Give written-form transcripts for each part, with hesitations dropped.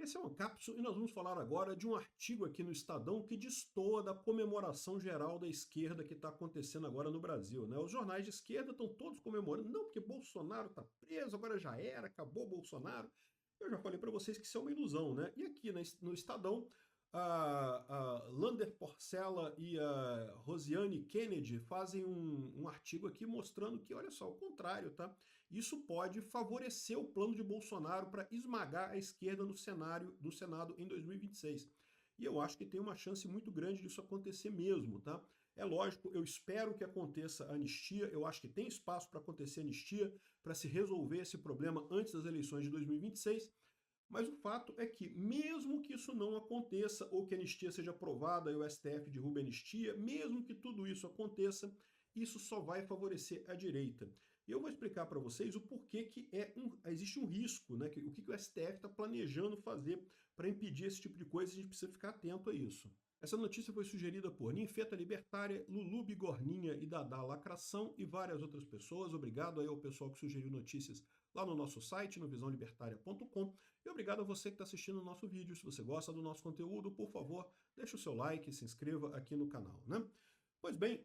Esse é uma cápsula e nós vamos falar agora de um artigo aqui no Estadão que destoa da comemoração geral da esquerda que está acontecendo agora no Brasil, né? Os jornais de esquerda estão todos comemorando, não, porque Bolsonaro está preso, agora já era, acabou Bolsonaro. Eu já falei para vocês que isso é uma ilusão, né? E aqui no Estadão, a Lander Porcela e a Rosiane Kennedy fazem um artigo aqui mostrando que, olha só, o contrário, tá? Isso pode favorecer o plano de Bolsonaro para esmagar a esquerda no cenário do Senado em 2026. E eu acho que tem uma chance muito grande disso acontecer mesmo, tá? É lógico, eu espero que aconteça a anistia, eu acho que tem espaço para acontecer anistia, para se resolver esse problema antes das eleições de 2026, mas o fato é que, mesmo que isso não aconteça, ou que a anistia seja aprovada e o STF derrube a anistia, mesmo que tudo isso aconteça, isso só vai favorecer a direita. E eu vou explicar para vocês o porquê que existe um risco, né? O que o STF está planejando fazer para impedir esse tipo de coisa, e a gente precisa ficar atento a isso. Essa notícia foi sugerida por Ninfeta Libertária, Lulu Bigorninha e Dadá Lacração e várias outras pessoas. Obrigado aí ao pessoal que sugeriu notícias lá no nosso site, no visãolibertaria.com. E obrigado a você que está assistindo o nosso vídeo. Se você gosta do nosso conteúdo, por favor, deixe o seu like e se inscreva aqui no canal, né? Pois bem,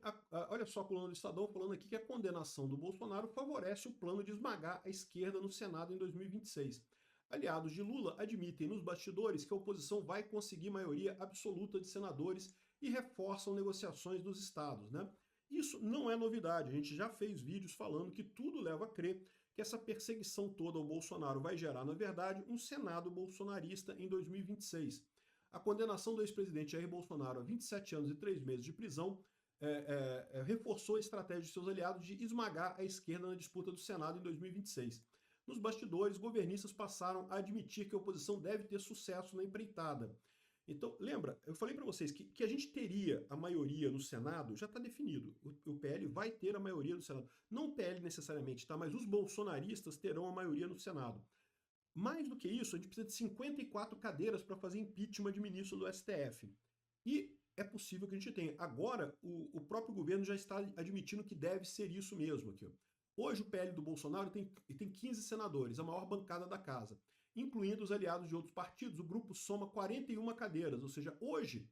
olha só a coluna do Estadão falando aqui que a condenação do Bolsonaro favorece o plano de esmagar a esquerda no Senado em 2026. Aliados de Lula admitem nos bastidores que a oposição vai conseguir maioria absoluta de senadores e reforçam negociações dos estados, né? Isso não é novidade, a gente já fez vídeos falando que tudo leva a crer que essa perseguição toda ao Bolsonaro vai gerar, na verdade, um Senado bolsonarista em 2026. A condenação do ex-presidente Jair Bolsonaro a 27 anos e 3 meses de prisão reforçou a estratégia de seus aliados de esmagar a esquerda na disputa do Senado em 2026. Nos bastidores, governistas passaram a admitir que a oposição deve ter sucesso na empreitada. Então, lembra, eu falei para vocês que a gente teria a maioria no Senado, já está definido. O PL vai ter a maioria no Senado. Não o PL necessariamente, tá? Mas os bolsonaristas terão a maioria no Senado. Mais do que isso, a gente precisa de 54 cadeiras para fazer impeachment de ministro do STF. E é possível que a gente tenha. Agora, o próprio governo já está admitindo que deve ser isso mesmo aqui. Hoje o PL do Bolsonaro tem 15 senadores, a maior bancada da casa. Incluindo os aliados de outros partidos, o grupo soma 41 cadeiras, ou seja, hoje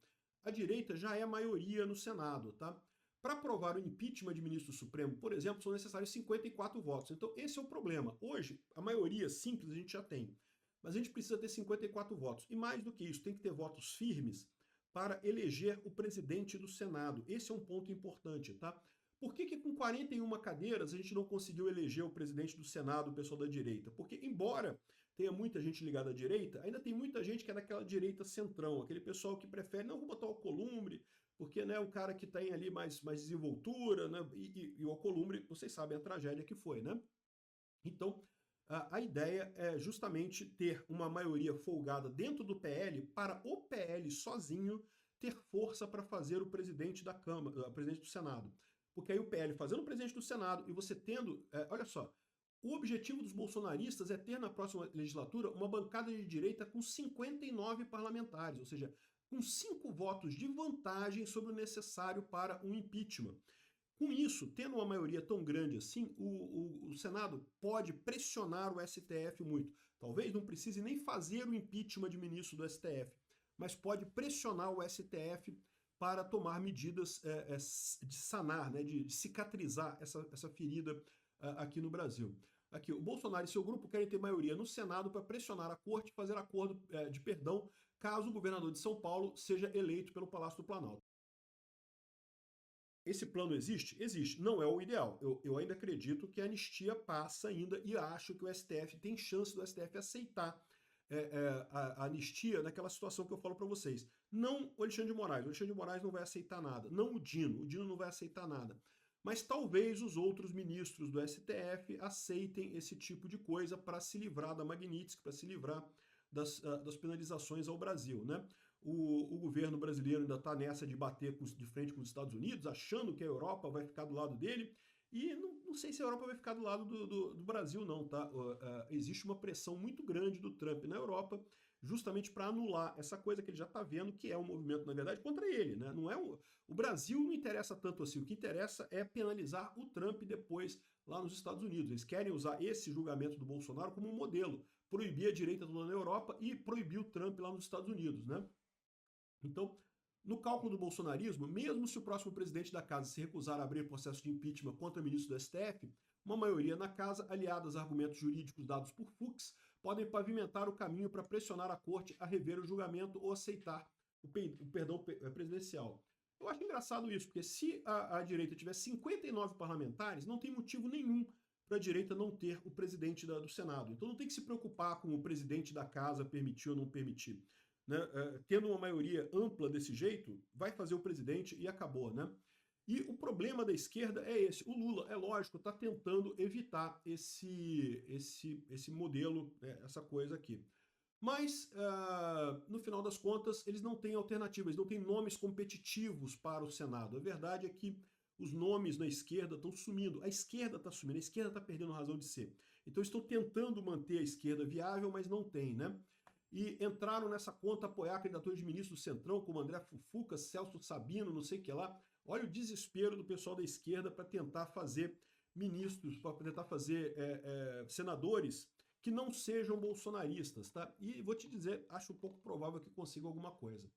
a direita já é maioria no Senado, tá? Para aprovar o impeachment de ministro do Supremo, por exemplo, são necessários 54 votos. Então esse é o problema. Hoje, a maioria simples a gente já tem, mas a gente precisa ter 54 votos. E mais do que isso, tem que ter votos firmes para eleger o presidente do Senado. Esse é um ponto importante, tá? Por que com 41 cadeiras a gente não conseguiu eleger o presidente do Senado, o pessoal da direita? Porque, embora tenha muita gente ligada à direita, ainda tem muita gente que é daquela direita centrão, aquele pessoal que prefere, não, vou botar o Alcolumbre, porque né, o cara que tem ali mais desenvoltura, né, e o Alcolumbre, vocês sabem a tragédia que foi, né? Então, a ideia é justamente ter uma maioria folgada dentro do PL para o PL sozinho ter força para fazer o presidente da Câmara, o presidente do Senado. Porque aí o PL fazendo o presidente do Senado e você tendo, olha só, o objetivo dos bolsonaristas é ter na próxima legislatura uma bancada de direita com 59 parlamentares, ou seja, com 5 votos de vantagem sobre o necessário para um impeachment. Com isso, tendo uma maioria tão grande assim, o Senado pode pressionar o STF muito. Talvez não precise nem fazer o impeachment de ministro do STF, mas pode pressionar o STF para tomar medidas de sanar, né, de cicatrizar essa ferida aqui no Brasil. Aqui, o Bolsonaro e seu grupo querem ter maioria no Senado para pressionar a corte e fazer acordo de perdão caso o governador de São Paulo seja eleito pelo Palácio do Planalto. Esse plano existe? Existe. Não é o ideal. Eu ainda acredito que a anistia passa ainda e acho que o STF tem chance do STF aceitar a anistia naquela situação que eu falo para vocês. Não o Alexandre de Moraes. O Alexandre de Moraes não vai aceitar nada. Não o Dino não vai aceitar nada. Mas talvez os outros ministros do STF aceitem esse tipo de coisa para se livrar da Magnitsky, para se livrar das penalizações ao Brasil, né? O governo brasileiro ainda está nessa de bater de frente com os Estados Unidos, achando que a Europa vai ficar do lado dele, e não sei se a Europa vai ficar do lado do Brasil, não, tá? Existe uma pressão muito grande do Trump na Europa, justamente para anular essa coisa que ele já está vendo, que é um movimento, na verdade, contra ele, né? Não é o Brasil não interessa tanto assim, o que interessa é penalizar o Trump depois lá nos Estados Unidos. Eles querem usar esse julgamento do Bolsonaro como um modelo proibir a direita toda na Europa e proibir o Trump lá nos Estados Unidos, né? Então, no cálculo do bolsonarismo, mesmo se o próximo presidente da casa se recusar a abrir processo de impeachment contra ministro do STF, uma maioria na casa, aliada aos argumentos jurídicos dados por Fux, podem pavimentar o caminho para pressionar a corte a rever o julgamento ou aceitar o perdão presidencial. Eu acho engraçado isso, porque se a direita tiver 59 parlamentares, não tem motivo nenhum para a direita não ter o presidente do Senado. Então não tem que se preocupar com o presidente da casa permitir ou não permitir. Né? Tendo uma maioria ampla desse jeito, vai fazer o presidente e acabou, né? E o problema da esquerda é esse. O Lula, é lógico, está tentando evitar esse modelo, né, essa coisa aqui. Mas, no final das contas, eles não têm alternativa, eles não têm nomes competitivos para o Senado. A verdade é que os nomes na esquerda estão sumindo. A esquerda está sumindo, a esquerda está perdendo razão de ser. Então estão tentando manter a esquerda viável, mas não tem, né? E entraram nessa conta apoiar candidatura de ministro do Centrão, como André Fufuca, Celso Sabino, não sei o que lá. Olha o desespero do pessoal da esquerda para tentar fazer ministros, para tentar fazer senadores que não sejam bolsonaristas, tá? E vou te dizer, acho um pouco provável que consiga alguma coisa.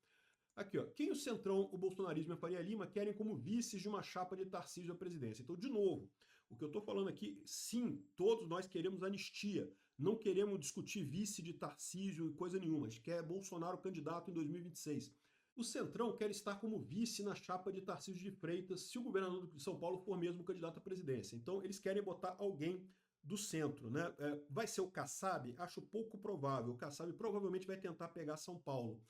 Aqui, ó, quem o Centrão, o bolsonarismo e a Faria Lima querem como vices de uma chapa de Tarcísio à presidência. Então, de novo, o que eu estou falando aqui, sim, todos nós queremos anistia. Não queremos discutir vice de Tarcísio e coisa nenhuma. A gente quer Bolsonaro candidato em 2026. O Centrão quer estar como vice na chapa de Tarcísio de Freitas se o governador de São Paulo for mesmo candidato à presidência. Então, eles querem botar alguém do centro, né? Vai ser o Kassab? Acho pouco provável. O Kassab provavelmente vai tentar pegar São Paulo.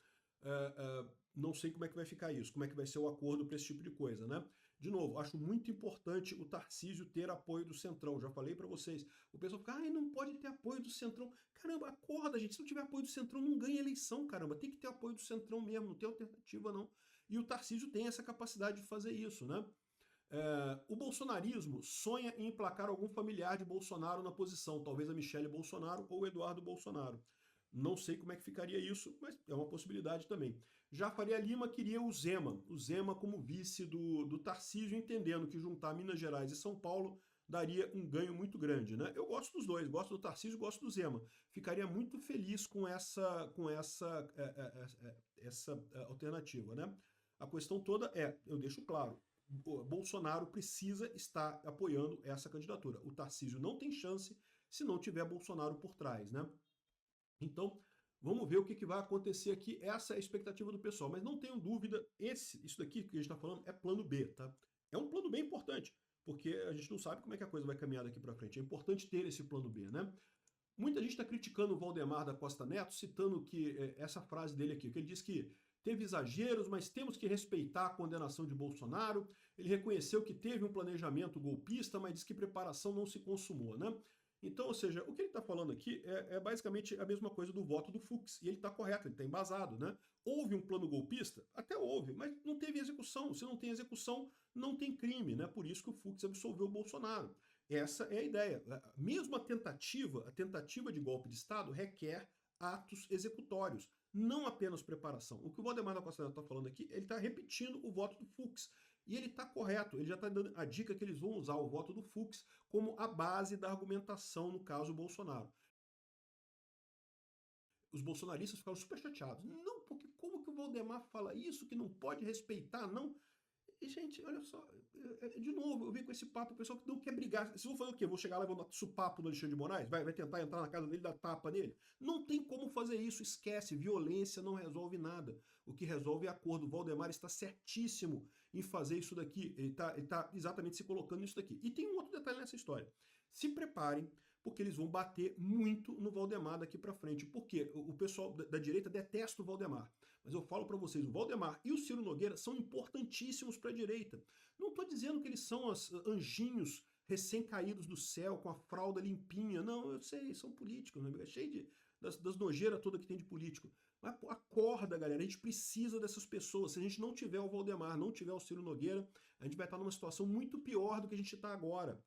Não sei como é que vai ficar isso, como é que vai ser o acordo para esse tipo de coisa, né? De novo, acho muito importante o Tarcísio ter apoio do Centrão. Já falei para vocês. O pessoal fica, não pode ter apoio do Centrão. Caramba, acorda, gente. Se não tiver apoio do Centrão, não ganha eleição, caramba. Tem que ter apoio do Centrão mesmo, não tem alternativa, não. E o Tarcísio tem essa capacidade de fazer isso, né? O bolsonarismo sonha em emplacar algum familiar de Bolsonaro na posição, talvez a Michele Bolsonaro ou o Eduardo Bolsonaro. Não sei como é que ficaria isso, mas é uma possibilidade também. Já Faria Lima queria o Zema como vice do Tarcísio, entendendo que juntar Minas Gerais e São Paulo daria um ganho muito grande, né? Eu gosto dos dois, gosto do Tarcísio e gosto do Zema. Ficaria muito feliz com essa alternativa, né? A questão toda eu deixo claro, Bolsonaro precisa estar apoiando essa candidatura. O Tarcísio não tem chance se não tiver Bolsonaro por trás, né? Então, vamos ver o que vai acontecer aqui. Essa é a expectativa do pessoal. Mas não tenham dúvida, isso daqui que a gente está falando é plano B, tá? É um plano bem importante, porque a gente não sabe como é que a coisa vai caminhar daqui para frente. É importante ter esse plano B, né? Muita gente está criticando o Valdemar da Costa Neto, citando que essa frase dele aqui, que ele diz que teve exageros, mas temos que respeitar a condenação de Bolsonaro. Ele reconheceu que teve um planejamento golpista, mas diz que preparação não se consumou, né? Então, ou seja, o que ele está falando aqui é basicamente a mesma coisa do voto do Fux, e ele está correto, ele está embasado, né? Houve um plano golpista? Até houve, mas não teve execução. Se não tem execução, não tem crime, né? Por isso que o Fux absolveu o Bolsonaro. Essa é a ideia. Mesmo a tentativa de golpe de Estado requer atos executórios, não apenas preparação. O que o Valdemar da Costa Neto está falando aqui, ele está repetindo o voto do Fux. E ele está correto, ele já está dando a dica que eles vão usar o voto do Fux como a base da argumentação no caso Bolsonaro. Os bolsonaristas ficaram super chateados. Não, porque como que o Valdemar fala isso, que não pode respeitar, não? E, gente, olha só, de novo, eu vi com esse papo, o pessoal que não quer brigar. Vocês vão fazer o quê? Vou chegar lá e vou dar supapo no Alexandre de Moraes? Vai tentar entrar na casa dele e dar tapa nele? Não tem como fazer isso, esquece. Violência não resolve nada. O que resolve é acordo. O Valdemar está certíssimo em fazer isso daqui. Ele está exatamente se colocando nisso daqui. E tem um outro detalhe nessa história. Se preparem, porque eles vão bater muito no Valdemar daqui para frente. Porque o pessoal da direita detesta o Valdemar. Mas eu falo para vocês, o Valdemar e o Ciro Nogueira são importantíssimos para a direita. Não estou dizendo que eles são anjinhos recém-caídos do céu, com a fralda limpinha. Não, eu sei, são políticos, né? É cheio das nojeiras todas que tem de político. Mas acorda, galera, a gente precisa dessas pessoas. Se a gente não tiver o Valdemar, não tiver o Ciro Nogueira, a gente vai estar numa situação muito pior do que a gente está agora.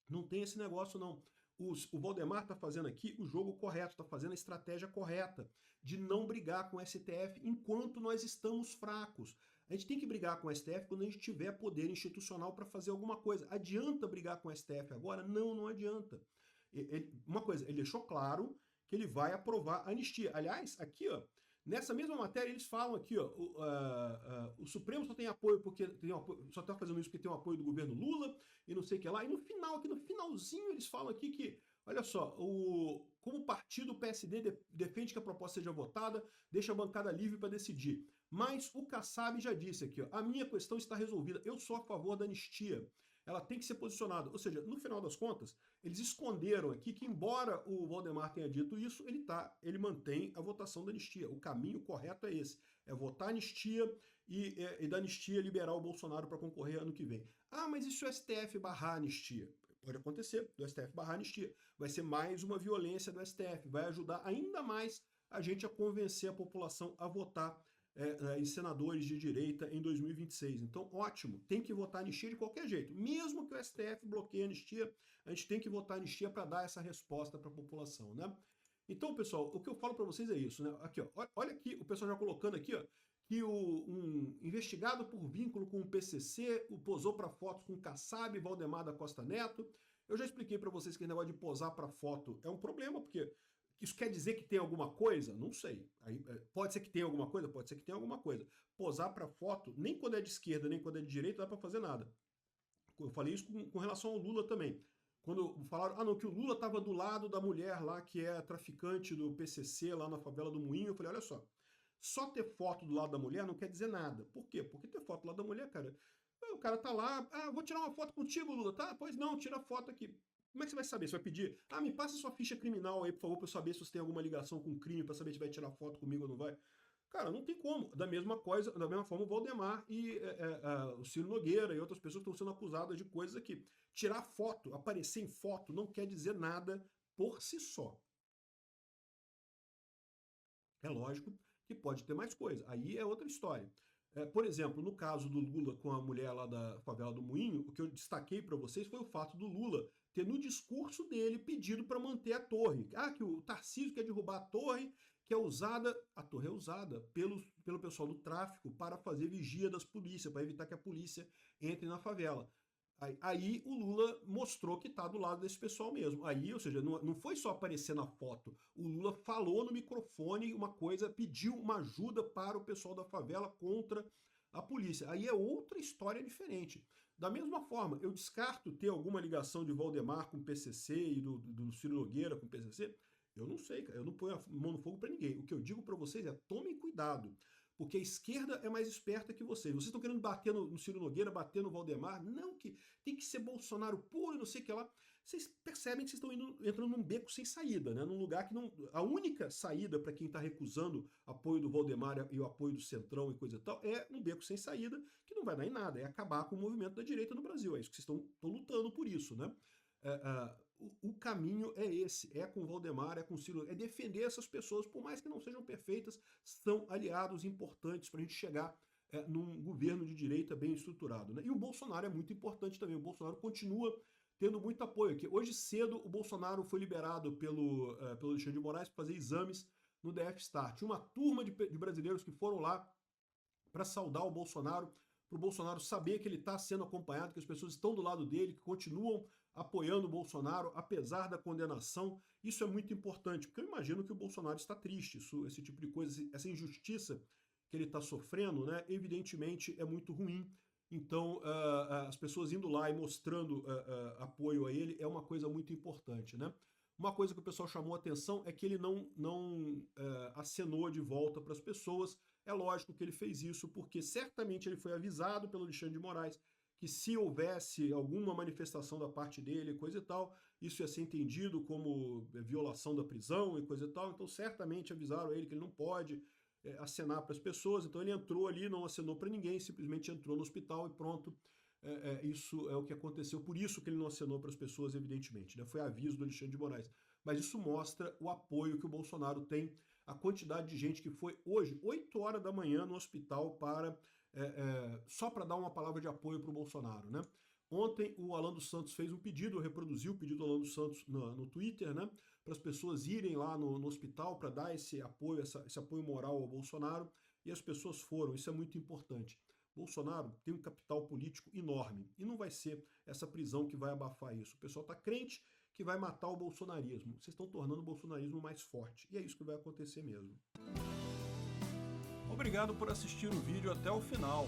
Não tem esse negócio, não. O Valdemar está fazendo aqui o jogo correto, está fazendo a estratégia correta de não brigar com o STF enquanto nós estamos fracos. A gente tem que brigar com o STF quando a gente tiver poder institucional para fazer alguma coisa. Adianta brigar com o STF agora? Não, não adianta. Uma coisa, ele deixou claro que ele vai aprovar a anistia. Aliás, aqui, ó, nessa mesma matéria, eles falam aqui, ó, o Supremo só tem apoio porque só está fazendo isso porque tem o apoio do governo Lula e não sei o que lá. E no final, aqui no finalzinho, eles falam aqui que, olha só, como o partido PSD defende que a proposta seja votada, deixa a bancada livre para decidir. Mas o Kassab já disse aqui, ó, a minha questão está resolvida, eu sou a favor da anistia. Ela tem que ser posicionada. Ou seja, no final das contas, eles esconderam aqui que, embora o Valdemar tenha dito isso, ele mantém a votação da anistia. O caminho correto é esse. É votar anistia e da anistia liberar o Bolsonaro para concorrer ano que vem. Ah, mas e se o STF barrar a anistia? Pode acontecer, do STF barrar a anistia. Vai ser mais uma violência do STF. Vai ajudar ainda mais a gente a convencer a população a votar em senadores de direita em 2026. Então, ótimo, tem que votar anistia de qualquer jeito. Mesmo que o STF bloqueie a anistia, a gente tem que votar anistia para dar essa resposta para a população, né? Então, pessoal, o que eu falo para vocês é isso, né? Aqui, ó, olha aqui, o pessoal já colocando aqui, ó, que um investigado por vínculo com o PCC posou para fotos com Kassab e Valdemar da Costa Neto. Eu já expliquei para vocês que o negócio de posar para foto é um problema, porque isso quer dizer que tem alguma coisa? Não sei. Aí, pode ser que tenha alguma coisa? Pode ser que tenha alguma coisa. Posar para foto, nem quando é de esquerda, nem quando é de direita, dá para fazer nada. Eu falei isso com relação ao Lula também. Quando falaram, não, que o Lula estava do lado da mulher lá que é traficante do PCC lá na favela do Moinho, eu falei, olha só ter foto do lado da mulher não quer dizer nada. Por quê? Porque ter foto do lado da mulher, cara, o cara tá lá, vou tirar uma foto contigo, Lula, tá? Pois não, tira a foto aqui. Como é que você vai saber? Você vai pedir, me passa sua ficha criminal aí, por favor, para eu saber se você tem alguma ligação com crime, para saber se vai tirar foto comigo ou não vai. Cara, não tem como. Da mesma forma, o Valdemar e o Ciro Nogueira e outras pessoas estão sendo acusadas de coisas aqui. Tirar foto, aparecer em foto, não quer dizer nada por si só. É lógico que pode ter mais coisa. Aí é outra história. Por exemplo, no caso do Lula com a mulher lá da favela do Moinho, o que eu destaquei para vocês foi o fato do Lula ter no discurso dele pedido para manter a torre. Que o Tarcísio quer derrubar a torre a torre é usada pelo pessoal do tráfico para fazer vigia das polícias, para evitar que a polícia entre na favela. Aí o Lula mostrou que está do lado desse pessoal mesmo. Aí, ou seja, não foi só aparecer na foto. O Lula falou no microfone uma coisa, pediu uma ajuda para o pessoal da favela contra a polícia. Aí é outra história diferente. Da mesma forma, eu descarto ter alguma ligação de Valdemar com o PCC e do Ciro Nogueira com o PCC. Eu não sei, cara. Eu não ponho a mão no fogo para ninguém. O que eu digo para vocês é tomem cuidado. Porque a esquerda é mais esperta que vocês. Vocês estão querendo bater no Ciro Nogueira, bater no Valdemar. Não, que tem que ser Bolsonaro puro e não sei o que lá. Vocês percebem que vocês estão entrando num beco sem saída, né? Num lugar que não. A única saída para quem está recusando apoio do Valdemar e o apoio do Centrão e coisa e tal é um beco sem saída que não vai dar em nada. É acabar com o movimento da direita no Brasil. É isso que vocês estão lutando por isso, né? O caminho é esse, é com o Valdemar, é com o Ciro, é defender essas pessoas, por mais que não sejam perfeitas, são aliados importantes para a gente chegar num governo de direita bem estruturado. Né? E o Bolsonaro é muito importante também, o Bolsonaro continua tendo muito apoio aqui. Hoje cedo o Bolsonaro foi liberado pelo Alexandre de Moraes para fazer exames no DF Start. Uma turma de brasileiros que foram lá para saudar o Bolsonaro, para o Bolsonaro saber que ele está sendo acompanhado, que as pessoas estão do lado dele, que continuam apoiando o Bolsonaro, apesar da condenação. Isso é muito importante, porque eu imagino que o Bolsonaro está triste. Esse tipo de coisa, essa injustiça que ele está sofrendo, né, evidentemente é muito ruim. Então, as pessoas indo lá e mostrando apoio a ele é uma coisa muito importante, né? Uma coisa que o pessoal chamou a atenção é que ele não acenou de volta para as pessoas. É lógico que ele fez isso porque certamente ele foi avisado pelo Alexandre de Moraes que se houvesse alguma manifestação da parte dele, coisa e tal, isso ia ser entendido como violação da prisão e coisa e tal. Então, certamente avisaram ele que ele não pode acenar para as pessoas. Então, ele entrou ali, não acenou para ninguém, simplesmente entrou no hospital e pronto. Isso é o que aconteceu, por isso que ele não acenou para as pessoas, evidentemente, né? Foi aviso do Alexandre de Moraes. Mas isso mostra o apoio que o Bolsonaro tem, a quantidade de gente que foi hoje, 8 horas da manhã, no hospital só para dar uma palavra de apoio para o Bolsonaro, né? Ontem o Alan dos Santos fez um pedido, eu reproduzi o pedido do Alan dos Santos no Twitter, né? Para as pessoas irem lá no hospital para dar esse apoio, esse apoio moral ao Bolsonaro, e as pessoas foram, isso é muito importante. Bolsonaro tem um capital político enorme e não vai ser essa prisão que vai abafar isso. O pessoal está crente que vai matar o bolsonarismo. Vocês estão tornando o bolsonarismo mais forte. E é isso que vai acontecer mesmo. Obrigado por assistir o vídeo até o final.